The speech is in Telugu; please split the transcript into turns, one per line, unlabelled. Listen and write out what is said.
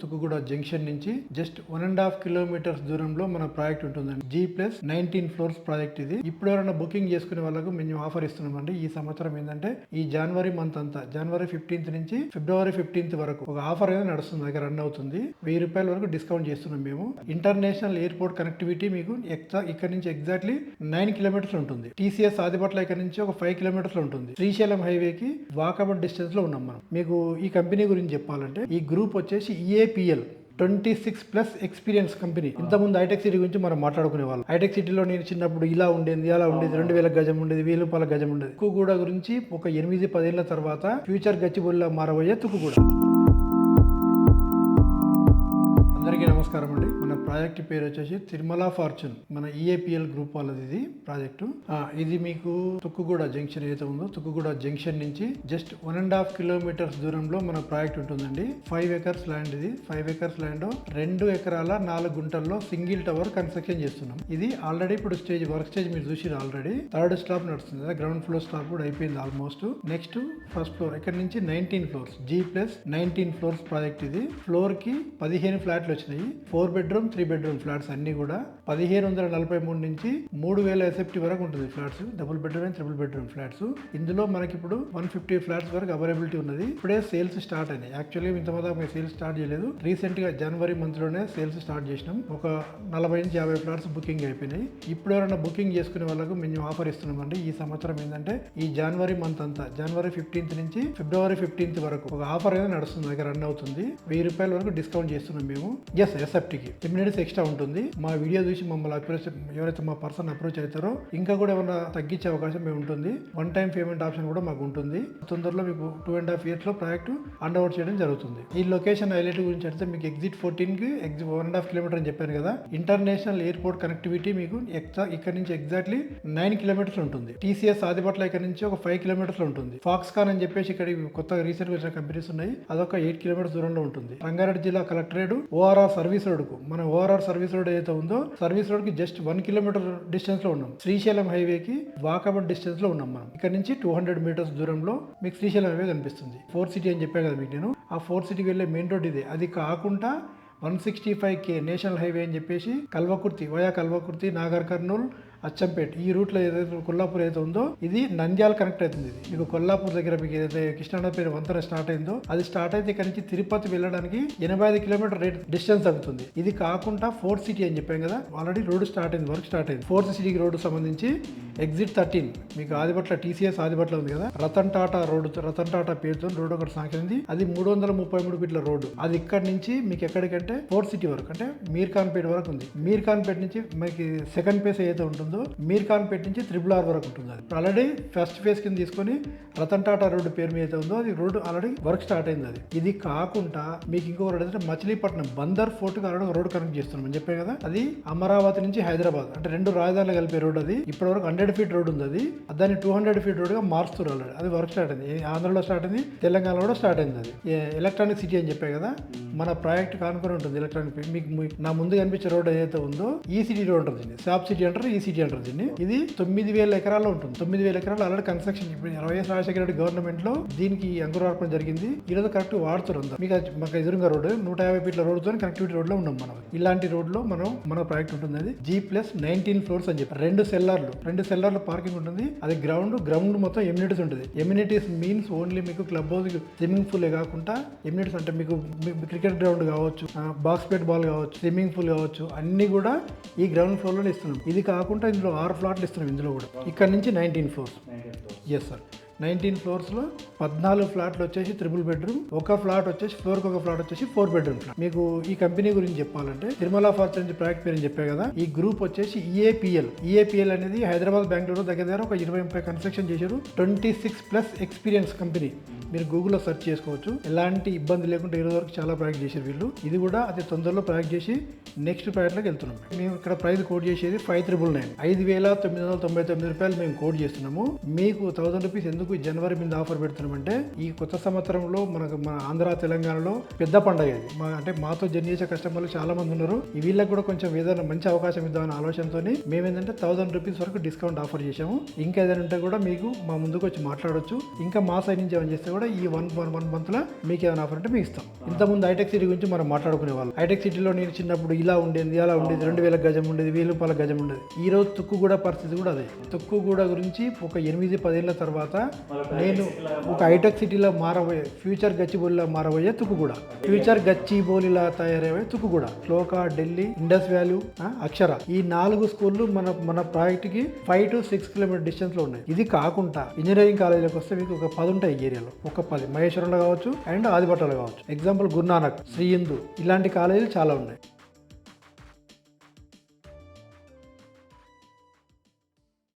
తుక్కుగూడ జంక్షన్ నుంచి జస్ట్ 1.5 కిలోమీటర్స్ దూరంలో మన ప్రాజెక్ట్ ఉంటుందండి. G+19 ఫ్లోర్స్ ప్రాజెక్ట్ ఇది. ఇప్పుడు ఎవరైనా బుకింగ్ చేసుకునే వాళ్ళకు మేము ఆఫర్ ఇస్తున్నామండి. ఈ సంవత్సరం ఏంటంటే ఈ జనవరి మంత్ అంతా జనవరి 15th నుంచి ఫిబ్రవరి 15th వరకు ఒక ఆఫర్ అనేది నడుస్తుంది, దగ్గర రన్ అవుతుంది. 1000 రూపాయల వరకు డిస్కౌంట్ చేస్తున్నాం మేము. ఇంటర్నేషనల్ ఎయిర్పోర్ట్ కనెక్టివిటీ మీకు ఇక్కడ నుంచి ఎగ్జాక్ట్లీ 9 కిలోమీటర్స్ ఉంటుంది. TCS ఆదిపట్ల ఇక్కడ నుంచి ఒక 5 కిలోమీటర్స్ ఉంటుంది. శ్రీశైలం హైవేకి వాకబుల్ డిస్టెన్స్ లో ఉన్నాం మనం. మీకు ఈ కంపెనీ గురించి చెప్పాలంటే ఈ గ్రూప్ వచ్చేసి EAPL 26+ ఎక్స్పీరియన్స్ కంపెనీ. ఇంతకుముందు హైటెక్ సిటీ గురించి మనం మాట్లాడుకునే వాళ్ళం. హైటెక్ సిటీలో నేను చిన్నప్పుడు ఇలా ఉండేది, అలా ఉండేది, 2000 గజం ఉండేది, 1000 రూపాయల గజం ఉండేది. తుక్కుగూడ గురించి ఒక 8-10 ఏళ్ల తర్వాత ఫ్యూచర్ గచ్చిబౌలిలా మారబోయే తుక్కుగూడ. అందరికీ నమస్కారం అండి. మన ప్రాజెక్ట్ పేరు వచ్చేసి తిరుమల ఫార్చ్యూన్. మన EAPL గ్రూప్ వాళ్ళది ఇది ప్రాజెక్టు. ఇది మీకు తుక్కుగూడ జంక్షన్ ఏదైతే ఉందో తుక్కుగూడ జంక్షన్ నుంచి జస్ట్ 1.5 కిలోమీటర్స్ దూరంలో మన ప్రాజెక్ట్ ఉంటుందండి. 5 ఎకర్స్ ల్యాండ్ ఇది. 5 ఎకర్స్ ల్యాండ్ 2 ఎకరాల 4 గుంటల్లో సింగిల్ టవర్ కన్స్ట్రక్షన్ చేస్తున్నాం. ఇది ఆల్రెడీ ఇప్పుడు వర్క్ స్టేజ్ మీరు చూసి ఆల్రెడీ 3rd స్లాబ్ నడుస్తుంది. గ్రౌండ్ ఫ్లోర్ స్లాబ్ కూడా అయిపోయింది ఆల్మోస్ట్. నెక్స్ట్ ఫస్ట్ ఫ్లోర్ ఇక్కడ నుంచి 19 ఫ్లోర్స్ G+19 ఫ్లోర్స్ ప్రాజెక్ట్ ఇది. ఫ్లోర్ కి 15 ఫ్లాట్లు వచ్చినాయి. 4 బెడ్రూమ్ 3 బెడ్రూమ్ ఫ్లాట్స్ అన్ని కూడా 1543 నుంచి 3000 SFT వరకు ఉంటుంది flats. Double bedroom and triple bedroom flats. ఇందులో మనకి ఇప్పుడు 150 ఫ్లాట్స్ వరకు అవైలబిలిటీ ఉన్నది. ఇప్పుడే సేల్స్ స్టార్ట్ అయినాయి. యాక్చువల్లీ ఇంతమంది మేము సేల్స్ స్టార్ట్ చేయలేదు. రీసెంట్ గా జనవరి మంత్ లోనే సేల్స్ స్టార్ట్ చేసినాం. ఒక 40 నుంచి 50 ఫ్లాట్స్ బుకింగ్ అయిపోయినాయి. ఇప్పుడు ఎవరైనా బుకింగ్ చేసుకునే వాళ్ళకు మేము ఆఫర్ ఇస్తున్నామండి. ఈ సంవత్సరం ఏంటంటే ఈ జనవరి మంత్ అంతా జనవరి 15th నుంచి ఫిబ్రవరి 15th వరకు ఒక ఆఫర్ అనేది నడుస్తుంది, దగ్గర రన్ అవుతుంది. 1000 రూపాయల వరకు డిస్కౌంట్ చేస్తున్నాం మేము. SFTకి 10 minutes ఎక్స్ట్రా ఉంటుంది. మా వీడియో చూసి మమ్మల్ని ఎవరైతే మా పర్సన్ అప్రోచ్ అవుతారో ఇంకా కూడా ఏమైనా తగ్గించే అవకాశం మేము ఉంటుంది. 1 time పేమెంట్ ఆప్షన్ కూడా మాకు ఉంటుంది. తొందరలో మీకు 2.5 years లో ప్రాజెక్ట్ హ్యాండ్ ఓవర్ చేయడం జరుగుతుంది. ఈ లొకేషన్ హైలైట్ గురించి అయితే మీకు ఎగ్జిట్ 14 కి 1.5 కిలోమీటర్ అని చెప్పాను కదా. ఇంటర్నేషనల్ ఎయిర్పోర్ట్ కనెక్టివిటీ మీకు ఇక్కడ నుంచి ఎగ్జాక్ట్లీ 9 కిలోమీటర్స్ ఉంటుంది. TCS ఆదిపట్ల ఇక్కడ నుంచి ఒక 5 కిలోమీటర్స్ ఉంటుంది. ఫాక్స్కాన్ అని చెప్పేసి ఇక్కడ కొత్తగా రీసెంట్ వచ్చిన కంపెనీస్ ఉన్నాయి. అదొక 8 కిలోమీటర్స్ దూరంలో ఉంటుంది. రంగారెడ్డి జిల్లా కలెక్టరేట్ ORR సర్వీస్ రోడ్ కు మన ORR సర్వీస్ రోడ్ ఏదైతే ఉందో సర్వీస్ రోడ్ కి జస్ట్ 1 కిలోమీటర్ డిస్టెన్స్ లో ఉన్నాం. శ్రీశైలం హైవేకి వాకబుల్ డిస్టెన్స్ లో ఉన్నాం మనం. ఇక్కడ నుంచి 200 మీటర్స్ దూరంలో మీకు శ్రీశైలం హైవే కనిపిస్తుంది. 4 సిటీ అని చెప్పాను కదా మీకు నేను. ఆ 4 సిటీకి వెళ్ళే మెయిన్ రోడ్ ఇదే. అది కాకుండా 165K నేషనల్ హైవే అని చెప్పేసి వయా కల్వకుర్తి, నాగర్ కర్నూల్, అచ్చంపేట్ ఈ రూట్లో ఏదైతే కొల్లాపూర్ ఏదైతే ఉందో ఇది నంద్యాల కనెక్ట్ అవుతుంది. ఇది మీకు కొల్లాపూర్ దగ్గర మీకు ఏదైతే కృష్ణానదిపై వంతెన స్టార్ట్ అయిందో అది స్టార్ట్ అయితే ఇక్కడ నుంచి తిరుపతి వెళ్ళడానికి 85 కిలోమీటర్ డిస్టెన్స్ అవుతుంది. ఇది కాకుండా 4th సిటీ అని చెప్పాం కదా, ఆల్రెడీ రోడ్ స్టార్ట్ అయింది, వర్క్ స్టార్ట్ అయింది. 4th సిటీకి రోడ్డు సంబంధించి ఎగ్జిట్ 13 మీకు ఆదిపట్ల TCS ఆదిపట్ల ఉంది కదా, రతన్ టాటా పేరుతో రోడ్ ఒకటి సాగింది. అది 333 ఫీట్ల రోడ్డు. అది ఇక్కడ నుంచి మీకు ఎక్కడికంటే 4th సిటీ వరకు అంటే మీర్ఖాన్పేట వరకు ఉంది. మీర్ఖాన్పేట నుంచి మీకు సెకండ్ ఫేజ్ ఏదైతే ఉంటుందో మీర్ఖాన్పేట నుంచి RRR వరకు ఉంటుంది. అది ఆల్రెడీ ఫస్ట్ ఫేజ్ కింద తీసుకొని రతన్ టాటా రోడ్డు పేరు మీద ఉందో అది రోడ్డు ఆల్రెడీ వర్క్ స్టార్ట్ అయింది. అది ఇది కాకుండా మీకు ఇంకో రోడ్ అయితే మచిలీపట్నం బందర్ ఫోర్ట్ కి ఆల్రెడీ రోడ్ కనెక్ట్ చేస్తున్నాం అని చెప్పాను కదా. అది అమరావతి నుంచి హైదరాబాద్ అంటే 2 రాజధానులు కలిపే రోడ్. అది ఇప్పటి వరకు 100 feet రోడ్ ఉంది. అది దాన్ని 200 feet రోడ్ గా మారుస్తారు ఆల్రెడీ. అది వర్క్ స్టార్ట్ అయింది. ఆంధ్రలో స్టార్ట్ అయింది, తెలంగాణలో కూడా స్టార్ట్ అయింది. అది ఎలక్ట్రానిక్ సిటీ అని చెప్పాను కదా, మన ప్రాజెక్ట్ కానుకొని ఉంటుంది ఎలక్ట్రానిక్. మీకు నా ముందు కనిపించే రోడ్ ఏదైతే ఉందో ఈ సిటీ రోడ్ ఉంటుంది. సాప్ సిటీ అంటారు, ఈ సిటీ అంటారు దీన్ని. ఇది 9000 ఎకరాల్లో ఉంటుంది. 9000 ఎకరాలు already construction YS Rajasekhara Reddy government లో దీనికి అంకురార్పణ జరిగింది. ఈరోజు కరెక్ట్ వాడుతారు అంతా. మీకు మాకు ఎదురుగా రోడ్ 150 feet రోడ్ తో కనెక్టివిటీ రోడ్ లో ఉన్నాం మనం. ఇలాంటి రోడ్ లో మన ప్రాజెక్ట్ ఉంటుంది. అది G+19 ఫ్లోర్స్ అని చెప్పి 2 సెల్లార్లు పార్కింగ్ ఉంటుంది. అది గ్రౌండ్ మొత్తం ఎమ్యూనిటీస్ ఉంటుంది. ఎమ్యూనిటీస్ మీన్స్ ఓన్లీ మీకు క్లబ్ హౌస్ స్విమ్మింగ్ పూల్ కాకుండా ఎమ్యూనిటీస్ అంటే మీకు క్రికెట్ గ్రౌండ్ కావచ్చు, బాస్కెట్ బాల్ కావచ్చు, స్విమ్మింగ్ పూల్ కావచ్చు, అన్ని కూడా ఈ గ్రౌండ్ ఫ్లోర్ లోనే ఇస్తున్నాం. ఇది కాకుండా ఇందులో 6 ఫ్లాట్లు ఇస్తున్నాం. ఇందులో కూడా ఇక్కడ నుంచి 19 ఫ్లోర్స్. ఎస్ సార్, 19 ఫ్లోర్స్లో 14 ఫ్లాట్లు వచ్చేసి 3 బెడ్రూమ్, ఒక ఫ్లాట్ వచ్చేసి ఫ్లోర్కి ఒక ఫ్లాట్ వచ్చేసి 4 బెడ్రూమ్ ఫ్లాట్. మీకు ఈ కంపెనీ గురించి చెప్పాలంటే తిరుమల ఫార్చ్యూన్ ప్రాజెక్ట్ పేరు చెప్పే కదా. ఈ గ్రూప్ వచ్చేసి EAPL అనేది హైదరాబాద్, బెంగళూరు దగ్గర ఒక 20-30 కన్స్ట్రక్షన్ చేశారు. 26+ ఎక్స్పీరియన్స్ కంపెనీ. మీరు గూగుల్లో సెర్చ్ చేసుకోవచ్చు. ఎలాంటి ఇబ్బంది లేకుండా ఈ రోజు వరకు చాలా ప్రాజెక్ట్ చేశారు వీళ్ళు. ఇది కూడా అతి తొందరలో ప్రాజెక్ట్ చేసి నెక్స్ట్ ప్రాజెక్ట్లోకి వెళ్తున్నాం. మేము ఇక్కడ ప్రైస్ కోడ్ చేసేది 5,999 5,999 రూపాయలు మేము కోడ్ చేస్తున్నాము. మీకు 1000 రూపీస్ ఎందుకు జనవరి మీద ఆఫర్ పెడుతున్నామంటే ఈ కొత్త సంవత్సరంలో మన ఆంధ్ర, తెలంగాణలో పెద్ద పండుగ ఇది. అంటే మాతో జర్నీ చేసే కస్టమర్లు చాలా మంది ఉన్నారు. వీళ్ళకి కూడా కొంచెం ఏదైనా మంచి అవకాశం ఇద్దామని ఆలోచనతో మేమేంటంటే 1000 రూపీస్ వరకు డిస్కౌంట్ ఆఫర్ చేసాము. ఇంకా ఏదైనా ఉంటే కూడా మీకు మా ముందుకు వచ్చి మాట్లాడొచ్చు. ఇంకా మా సైడ్ నుంచి ఏమైనా చేస్తే కూడా కూడా ఈ వన్ మంత్ లో మీకు ఏమైనా ఆఫర్ అంటే మీకు ఇస్తాం. ఇంతకుముందు హైటెక్ సిటీ గురించి మనం మాట్లాడుకునే వాళ్ళు. హైటెక్ సిటీలో నేను చిన్నప్పుడు ఇలా ఉండేది, అలా ఉండేది, 2000 గజం ఉండేది, 1000 రూపాయల గజం ఉండేది. ఈ రోజు తుక్కుగూడ పరిస్థితి కూడా అదే. తుక్కుగూడ గురించి ఒక 8-10 ఏళ్ల తర్వాత నేను ఒక హైటెక్ సిటీలో మారబోయే, ఫ్యూచర్ గచ్చిబౌలిలా మారబోయే తుక్కుగూడ, ఫ్యూచర్ గచ్చిబౌలిలా తయారయ్యే తుక్కుగూడ, శ్లోక, ఢిల్లీ, ఇండస్ వ్యాలీ, అక్షర, ఈ 4 స్కూళ్ళు మన ప్రాజెక్ట్ కి 5 to 6 కిలోమీటర్ డిస్టెన్స్ లో ఉన్నాయి. ఇది కాకుండా ఇంజనీరింగ్ కాలేజీలకు వస్తే మీకు ఒక 10 ఉంటాయి ఈ ఏరియాలో. ఒక 10 మహేశ్వరంలో కావచ్చు అండ్ ఆదిపట్లలో కావచ్చు. ఎగ్జాంపుల్ గురునానక్, శ్రీ హిందూ, ఇలాంటి కాలేజీలు చాలా ఉన్నాయి.